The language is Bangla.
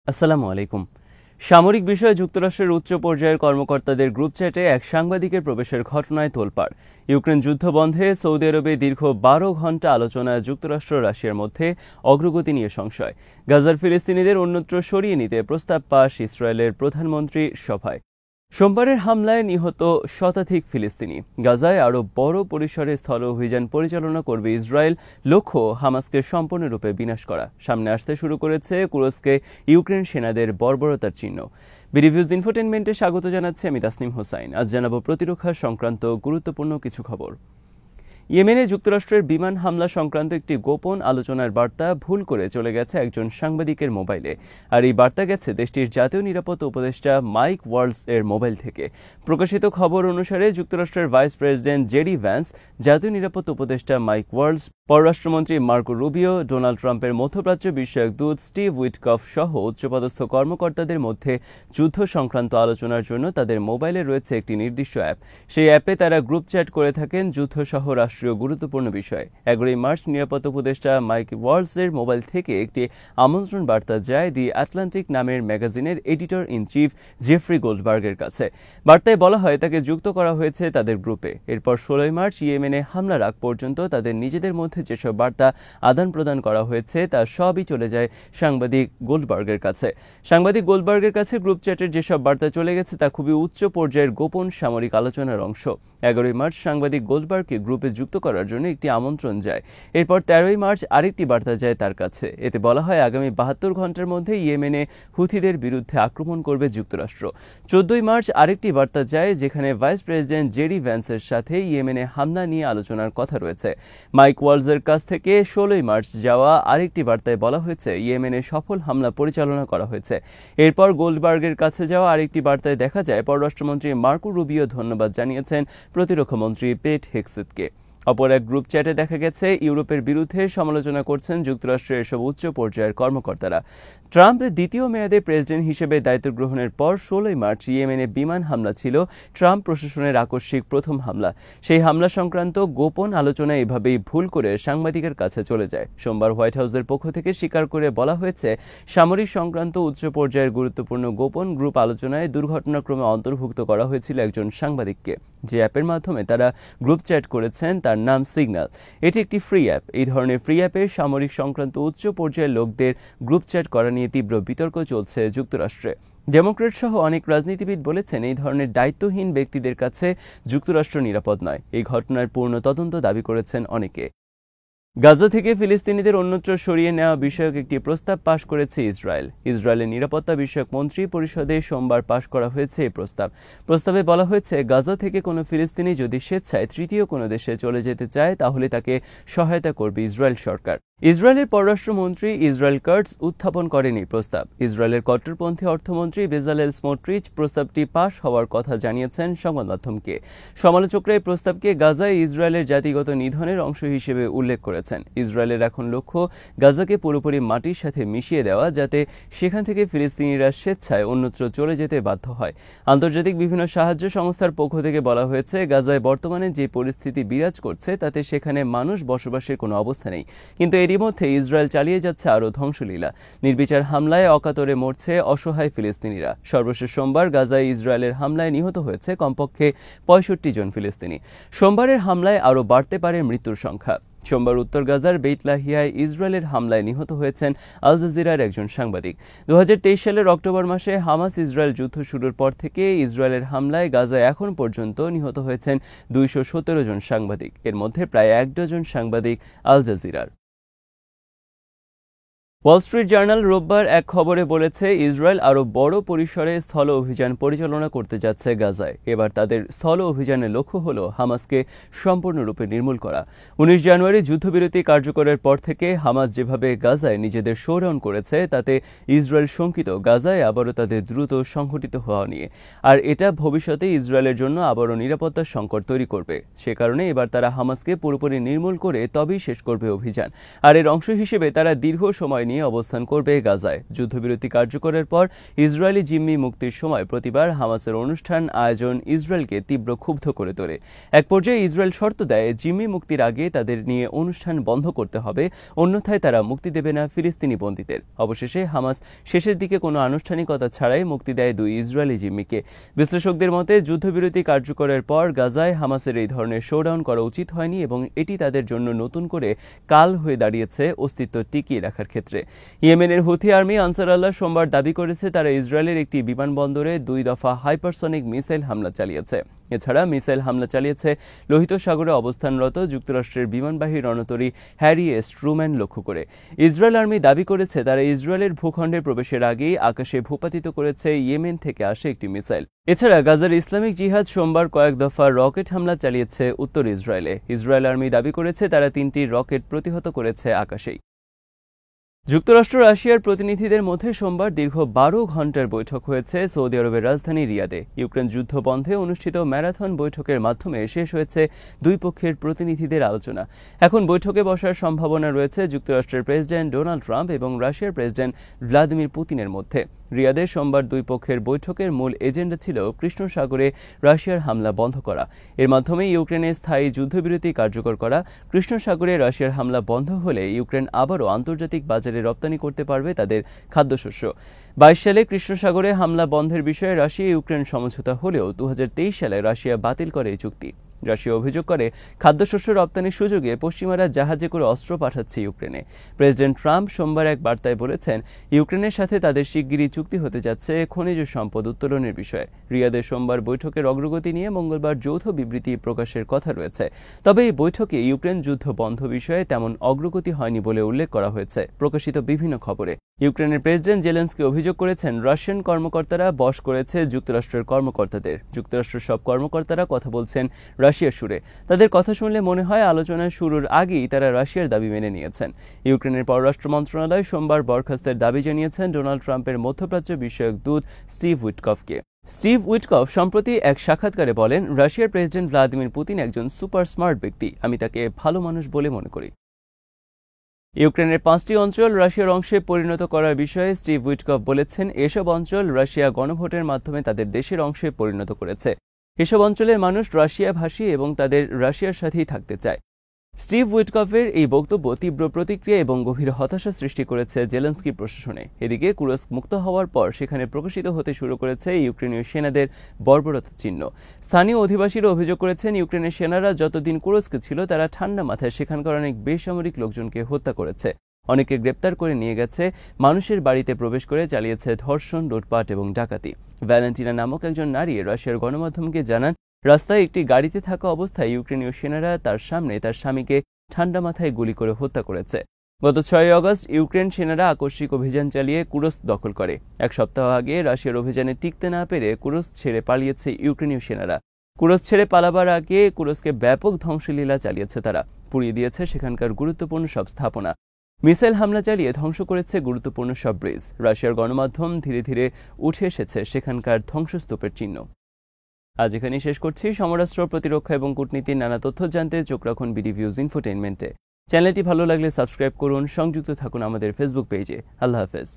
আসসালামু আলাইকুম। সামরিক বিষয়ে যুক্তরাষ্ট্রের উচ্চ পর্যায়ের কর্মকর্তাদের গ্রুপ চ্যাটে এক সাংবাদিকের প্রবেশের ঘটনায় তোলপাড়। ইউক্রেন যুদ্ধ বন্ধে সৌদি আরবে দীর্ঘ ১২ ঘণ্টা আলোচনায় যুক্তরাষ্ট্র রাশিয়ার মধ্যে অগ্রগতি নিয়ে সংশয়। গাজার ফিলিস্তিনিদের অন্যত্র সরিয়ে নিতে প্রস্তাব পাশ ইসরায়েলের প্রধানমন্ত্রী সভায়। সোমবারের হামলায় নিহত শতাধিক ফিলিস্তিনি। গাজায় আরও বড় পরিসরে স্থল অভিযান পরিচালনা করবে ইসরায়েল, লক্ষ্য হামাসকে সম্পূর্ণরূপে বিনাশ করা। সামনে আসতে শুরু করেছে কুরস্কে ইউক্রেন সেনাদের বর্বরতার চিহ্ন। বিডিভিউজ ইনফোটেনমেন্টে স্বাগত জানাচ্ছে আমি তাসনিম হোসাইন। আজ জানাবো প্রতিরক্ষা সংক্রান্ত গুরুত্বপূর্ণ কিছু খবর। ইয়েমেনে যুক্তরাষ্ট্রের বিমান হামলা সংক্রান্ত একটি গোপন আলোচনার বার্তা ভুল করে চলে গেছে একজন সাংবাদিকের মোবাইলে। আর এই বার্তা গেছে দেশটির জাতীয় নিরাপত্তা উপদেষ্টা মাইক ওয়ালস এর মোবাইল থেকে। প্রকাশিত খবর অনুসারে যুক্তরাষ্ট্রের ভাইস প্রেসিডেন্ট জেডি ভ্যান্স, জাতীয় নিরাপত্তা উপদেষ্টা মাইক ওয়ালস, পররাষ্ট্রমন্ত্রী মার্কো রুবিও, ডোনাল্ড ট্রাম্পের মধ্যপ্রাচ্য বিষয়ক দূত স্টিভ উইটকফ সহ উচ্চপদস্থ কর্মকর্তাদের মধ্যে যুদ্ধ সংক্রান্ত আলোচনার জন্য তাদের মোবাইলে রয়েছে একটি নির্দিষ্ট অ্যাপ। সেই অ্যাপে তারা গ্রুপ চ্যাট করে থাকেন যুদ্ধসহ রাষ্ট্রীয় গুরুত্বপূর্ণ বিষয়। ১১ মার্চ নিরাপত্তা উপদেষ্টা মাইক ওয়ালসের মোবাইল থেকে একটি আমন্ত্রণ বার্তা যায় দি আটলান্টিক নামের ম্যাগাজিনের এডিটর ইন চিফ জেফ্রি গোল্ডবার্গের কাছে। বার্তায় বলা হয় তাকে যুক্ত করা হয়েছে তাদের গ্রুপে। এরপর ১৬ মার্চ ইয়েমেনে হামলার আগ পর্যন্ত তাদের নিজেদের মধ্যে যেসব বার্তা আদান প্রদান করা হয়েছে তা সবই চলে যায় সাংবাদিক গোল্ডবার্গের কাছে। সাংবাদিক গোল্ডবার্গের কাছে গ্রুপ চ্যাটের যেসব বার্তা চলে গেছে তা খুবই উচ্চ পর্যায়ের গোপন সামরিক আলোচনার অংশ। ১১ মার্চ সাংবাদিক গোল্ডবার্গকে গ্রুপে যুক্ত করার জন্য একটি আমন্ত্রণ যায়। এরপর ১৩ মার্চ আরেকটি বার্তা যায় তার কাছে। এতে বলা হয় আগামী ৭২ ঘণ্টার মধ্যে ইয়েমেনে হুথিদের বিরুদ্ধে আক্রমণ করবে যুক্তরাষ্ট্র। ১৪ মার্চ আরেকটি বার্তা যায় যেখানে ভাইস প্রেসিডেন্ট জেডি ভ্যান্সের সাথে ইয়েমেনে হামলা নিয়ে আলোচনার কথা রয়েছে। মাইক ওয়ালসের কাছ থেকে ১৬ মার্চ যাওয়া আরেকটি বার্তায় বলা হয়েছে ইয়েমেনে সফল হামলা পরিচালনা করা হয়েছে। এরপর গোল্ডবার্গের কাছে যাওয়া আরেকটি বার্তায় দেখা যায় পররাষ্ট্রমন্ত্রী মার্কো রুবিও ধন্যবাদ জানিয়েছেন প্রতিরক্ষামন্ত্রী পেট হেগসেথকে। অপর এক গ্রুপ চ্যাটে দেখা গেছে ইউরোপের বিরুদ্ধে সমালোচনা করছেন যুক্তরাষ্ট্রের এসব উচ্চ পর্যায়ের কর্মকর্তারা। ট্রাম্পের দ্বিতীয় মেয়াদে প্রেসিডেন্ট হিসেবে দায়িত্ব গ্রহণের পর ১৬ মার্চ ইয়েমেনে বিমান হামলা ছিল ট্রাম্প প্রশাসনের আকস্মিক প্রথম হামলা। সেই হামলা সংক্রান্ত গোপন আলোচনা এভাবেই ভুল করে সাংবাদিকের কাছে চলে যায়। সোমবার হোয়াইট হাউসের পক্ষ থেকে স্বীকার করে বলা হয়েছে সামরিক সংক্রান্ত উচ্চ পর্যায়ের গুরুত্বপূর্ণ গোপন গ্রুপ আলোচনায় দুর্ঘটনাক্রমে অন্তর্ভুক্ত করা হয়েছিল একজন সাংবাদিককে। যে অ্যাপের মাধ্যমে তারা গ্রুপ চ্যাট করেছেন তার নাম সিগন্যাল। এটি একটি ফ্রি অ্যাপ। এই ধরনের ফ্রি অ্যাপে সামরিক সংক্রান্ত উচ্চ পর্যায়ের লোকদের গ্রুপ চ্যাট করা নিয়ে তীব্র বিতর্ক চলছে যুক্তরাষ্ট্রে। ডেমোক্রেট সহ অনেক রাজনীতিবিদ বলেছেন এই ধরনের দায়িত্বহীন ব্যক্তিদের কাছে যুক্তরাষ্ট্র নিরাপদ নয়। এই ঘটনার পূর্ণ তদন্ত দাবি করেছেন অনেকে। গাজা থেকে ফিলিস্তিনিদের অন্যত্র সরিয়ে নেওয়া বিষয়ক একটি প্রস্তাব পাশ করেছে ইসরায়েল। ইসরায়েলের নিরাপত্তা বিষয়ক মন্ত্রী পরিষদে সোমবার পাশ করা হয়েছে এই প্রস্তাবে বলা হয়েছে গাজা থেকে কোনো ফিলিস্তিনি যদি স্বেচ্ছায় তৃতীয় কোনো দেশে চলে যেতে চায় তাহলে তাকে সহায়তা করবে ইসরায়েল সরকার। ইসরায়েলের পররাষ্ট্রমন্ত্রী ইসরায়েল কার্টস উত্থাপন করেন এই প্রস্তাব। ইসরায়েলের কট্টরপন্থী অর্থমন্ত্রী বেজালেল স্মোট্রিচ প্রস্তাবটি পাশ হওয়ার কথা জানিয়েছেন সংবাদ মাধ্যমকে। সমালোচকরা এই প্রস্তাবকে গাজায় ইসরায়েলের জাতিগত নিধনের অংশ হিসেবে উল্লেখ করেছেন। ইসরায়েলের এখন লক্ষ্য গাজাকে পুরোপুরি মাটির সাথে মিশিয়ে দেওয়া, যাতে সেখান থেকে ফিলিস্তিনিরা স্বেচ্ছায় অন্যত্র চলে যেতে বাধ্য হয়। আন্তর্জাতিক বিভিন্ন সাহায্য সংস্থার পক্ষ থেকে বলা হয়েছে গাজায় বর্তমানে যে পরিস্থিতি বিরাজ করছে তাতে সেখানে মানুষ বসবাসের কোনো অবস্থা নেই। কিন্তু এরই মধ্যে ইসরায়েল চালিয়ে যাচ্ছে আরও ধ্বংসলীলা। নির্বিচার হামলায় অকাতরে মরছে অসহায় ফিলিস্তিনিরা। সর্বশেষ সোমবার গাজায় ইসরায়েলের হামলায় নিহত হয়েছে কমপক্ষে ৬৫ জন ফিলিস্তিনি। সোমবারের হামলায় আরও বাড়তে পারে মৃত্যুর সংখ্যা। সোমবার উত্তর গাজার বেইত লাহিয়ায় ইসরায়েলের হামলায় নিহত হয়েছেন আল জাজিরার একজন সাংবাদিক। ২০২৩ সালের অক্টোবর মাসে হামাস ইসরায়েল যুদ্ধ শুরুর পর থেকে ইসরায়েলের হামলায় গাজায় এখন পর্যন্ত নিহত হয়েছেন ২১৭ জন সাংবাদিক। এর মধ্যে প্রায় ১ ডজন সাংবাদিক আল জাজিরার। ওয়াল স্ট্রিট জার্নাল রোববার এক খবরে বলেছে ইসরায়েল আরও বড় পরিসরে স্থল অভিযান পরিচালনা করতে যাচ্ছে গাজায়। এবার তাদের স্থল অভিযানের লক্ষ্য হল হামাসকে সম্পূর্ণরূপে নির্মূল করা। ১৯ জানুয়ারি যুদ্ধবিরতি কার্যকরের পর থেকে হামাস যেভাবে গাজায় নিজেদের শোডাউন করেছে তাতে ইসরায়েল শঙ্কিত গাজায় আবারও তাদের দ্রুত সংঘটিত হওয়া নিয়ে। আর এটা ভবিষ্যতে ইসরায়েলের জন্য আবারও নিরাপত্তার সংকট তৈরি করবে। সে কারণে এবার তারা হামাসকে পুরোপুরি নির্মূল করে তবেই শেষ করবে অভিযান। আর এর অংশ হিসেবে তারা দীর্ঘ সময় নিয়ে অবস্থান করবে গাজায়। যুদ্ধবিরতি কার্যকরের পর ইসরায়েলি জিম্মি মুক্তির সময় প্রতিবার হামাসের অনুষ্ঠান আয়োজন ইসরায়েলকে তীব্র ক্ষুব্ধ করে তোলে। এক পর্যায়ে ইসরায়েল শর্ত দেয়, জিম্মি মুক্তির আগে তাদের নিয়ে অনুষ্ঠান বন্ধ করতে হবে, অন্যথায় তারা মুক্তি দেবে না ফিলিস্তিনি বন্দীদের। অবশেষে হামাস শেষের দিকে কোনো আনুষ্ঠানিকতা ছাড়াই মুক্তি দেয় 2 ইসরায়েলি জিম্মিকে। বিশ্লেষকদের মতে, যুদ্ধবিরতি কার্যকরের পর গাজায় হামাসের এই ধরনের শোডাউন করা উচিত হয়নি এবং এটি তাদের জন্য নতুন করে কাল হয়ে দাঁড়িয়েছে অস্তিত্ব টিকিয়ে রাখার ক্ষেত্রে। ইয়েমেনের হুথি আর্মি আনসার আল্লাহ সোমবার দাবি করেছে তারা ইসরায়েলের একটি বিমানবন্দরে 2 দফা হাইপারসনিক মিসাইল হামলা চালিয়েছে। এছাড়া মিসাইল হামলা চালিয়েছে লোহিত সাগরে অবস্থানরত যুক্তরাষ্ট্রের বিমানবাহী রণতরী হ্যারি এস ট্রুম্যান লক্ষ্য করে। ইসরায়েল আর্মি দাবি করেছে তারা ইসরায়েলের ভূখণ্ডে প্রবেশের আগেই আকাশে ভূপাতিত করেছে ইয়েমেন থেকে আসে একটি মিসাইল। এছাড়া গাজার ইসলামিক জিহাদ সোমবার কয়েক দফা রকেট হামলা চালিয়েছে উত্তর ইসরায়েলে। ইসরায়েল আর্মি দাবি করেছে তারা 3টি রকেট প্রতিহত করেছে আকাশেই। যুক্তরাষ্ট্র রাশিয়ার প্রতিনিধিদের মধ্যে সোমবার দীর্ঘ 12 ঘণ্টার বৈঠক হয়েছে সৌদি আরবের রাজধানী রিয়াদে। ইউক্রেন যুদ্ধ বন্ধে অনুষ্ঠিত ম্যারাথন বৈঠকের মাধ্যমে শেষ হয়েছে দুই পক্ষের প্রতিনিধিদের আলোচনা। এখন বৈঠকে বসার সম্ভাবনা রয়েছে যুক্তরাষ্ট্রের প্রেসিডেন্ট ডোনাল্ড ট্রাম্প এবং রাশিয়ার প্রেসিডেন্ট ভ্লাদিমির পুতিনের মধ্যে। রিয়াদে সোমবার দুই পক্ষের বৈঠকের মূল এজেন্ডা ছিল কৃষ্ণ সাগরে রাশিয়ার হামলা বন্ধ করা। এর মাধ্যমে ইউক্রেনে স্থায়ী যুদ্ধবিরতি কার্যকর করা। কৃষ্ণ সাগরে রাশিয়ার হামলা বন্ধ হলে ইউক্রেন আবারও আন্তর্জাতিক বাজারে রপ্তানি করতে পারবে তাদের খাদ্যশস্য। 22 সালে কৃষ্ণ সাগরে হামলা বন্ধের বিষয়ে রাশিয়া ইউক্রেন সমঝোতা হলেও 2023 সালে রাশিয়া বাতিল করে এই চুক্তি। রাশিয়া অভিযোগ করে খাদ্যশস্য রপ্তানির সুযোগে পশ্চিমারা জাহাজে করে অস্ত্র পাঠাচ্ছে ইউক্রেনে। প্রেসিডেন্ট ট্রাম্প সোমবার এক বার্তায় বলেছেন, ইউক্রেনের সাথে তাদের শিগগিরই চুক্তি হতে যাচ্ছে খনিজ সম্পদ উত্তোলনের বিষয়ে। রিয়াদে সোমবার বৈঠকের অগ্রগতি নিয়ে মঙ্গলবার যৌথ বিবৃতি প্রকাশের কথা রয়েছে। তবে এই বৈঠকে ইউক্রেন যুদ্ধ বন্ধ বিষয়ে তেমন অগ্রগতি হয়নি বলে উল্লেখ করা হয়েছে প্রকাশিত বিভিন্ন খবরে। ইউক্রেনের প্রেসিডেন্ট জেলেনস্কি অভিযোগ করেছেন, রাশিয়ান কর্মকর্তারা বশ করেছে যুক্তরাষ্ট্রের কর্মকর্তাদের। যুক্তরাষ্ট্রের সব কর্মকর্তারা কথা বলছেন রাশিয়ার সুরে। তাদের কথা শুনলে মনে হয় আলোচনা শুরুর আগেই তারা রাশিয়ার দাবি মেনে নিয়েছেন। ইউক্রেনের পররাষ্ট্র মন্ত্রণালয় সোমবার বরখাস্তের দাবি জানিয়েছেন ডোনাল্ড ট্রাম্পের মধ্যপ্রাচ্য বিষয়ক দূত স্টিভ উইটকফকে। স্টিভ উইটকফ সম্প্রতি এক সাক্ষাৎকারে বলেন, রাশিয়ার প্রেসিডেন্ট ভ্লাদিমির পুতিন একজন সুপার স্মার্ট ব্যক্তি, আমি তাকে ভালো মানুষ বলে মনে করি। ইউক্রেনের 5টি অঞ্চল রাশিয়ার অংশে পরিণত করার বিষয়ে স্টিভ উইটকফ বলেছেন, এসব অঞ্চল রাশিয়া গণভোটের মাধ্যমে তাদের দেশের অংশে পরিণত করেছে। এসব অঞ্চলের মানুষ রাশিয়াভাষী এবং তাদের রাশিয়ার সাথেই থাকতে চায়। স্টিভ উইটকফের এই বক্তব্য তীব্র প্রতিক্রিয়া এবং গভীর হতাশা সৃষ্টি করেছে জেলেনস্কি প্রশাসনে। এদিকে কুরস্ক মুক্ত হওয়ার পর সেখানে প্রকাশিত হতে শুরু করেছে ইউক্রেনীয় সেনাদের বর্বরতার চিহ্ন। স্থানীয় অধিবাসীরা অভিযোগ করেছেন, ইউক্রেনের সেনারা যতদিন কুরস্কে ছিল তারা ঠান্ডা মাথায় সেখানকার অনেক বেসামরিক লোকজনকে হত্যা করেছে। অনেকে গ্রেপ্তার করে নিয়ে গেছে, মানুষের বাড়িতে প্রবেশ করে চালিয়েছে ধর্ষণ, লুটপাট এবং ডাকাতি। ভ্যালেন্টিনা নামক একজন নারী রাশিয়ার গণমাধ্যমকে জানান, রাস্তায় একটি গাড়িতে থাকা অবস্থায় ইউক্রেনীয় সেনারা তার সামনে তার স্বামীকে ঠান্ডা মাথায় গুলি করে হত্যা করেছে। গত 6 আগস্ট ইউক্রেন সেনারা আকস্মিক অভিযান চালিয়ে কুরস্ক দখল করে। এক সপ্তাহ আগে রাশিয়ার অভিযানে টিকতে না পেরে কুরস্ক ছেড়ে পালিয়েছে ইউক্রেনীয় সেনারা। কুরস্ক ছেড়ে পালাবার আগে কুরস্কে ব্যাপক ধ্বংসলীলা চালিয়েছে তারা। পুড়িয়ে দিয়েছে সেখানকার গুরুত্বপূর্ণ সব স্থাপনা। মিসাইল হামলা চালিয়ে ধ্বংস করেছে গুরুত্বপূর্ণ সব ব্রিজ। রাশিয়ার গণমাধ্যম ধীরে ধীরে উঠে এসেছে সেখানকার ধ্বংসস্তূপের চিহ্ন। আজ এখানেই শেষ করছি। সমরাস্ত্র, প্রতিরক্ষা এবং কূটনীতির নানা তথ্য জানতে চোখ রাখুন বিডি ভিউজ ইনফোটেইনমেন্টে। চ্যানেলটি ভালো লাগলে সাবস্ক্রাইব করুন, সংযুক্ত থাকুন আমাদের ফেসবুক পেজে। আল্লাহ হাফেজ।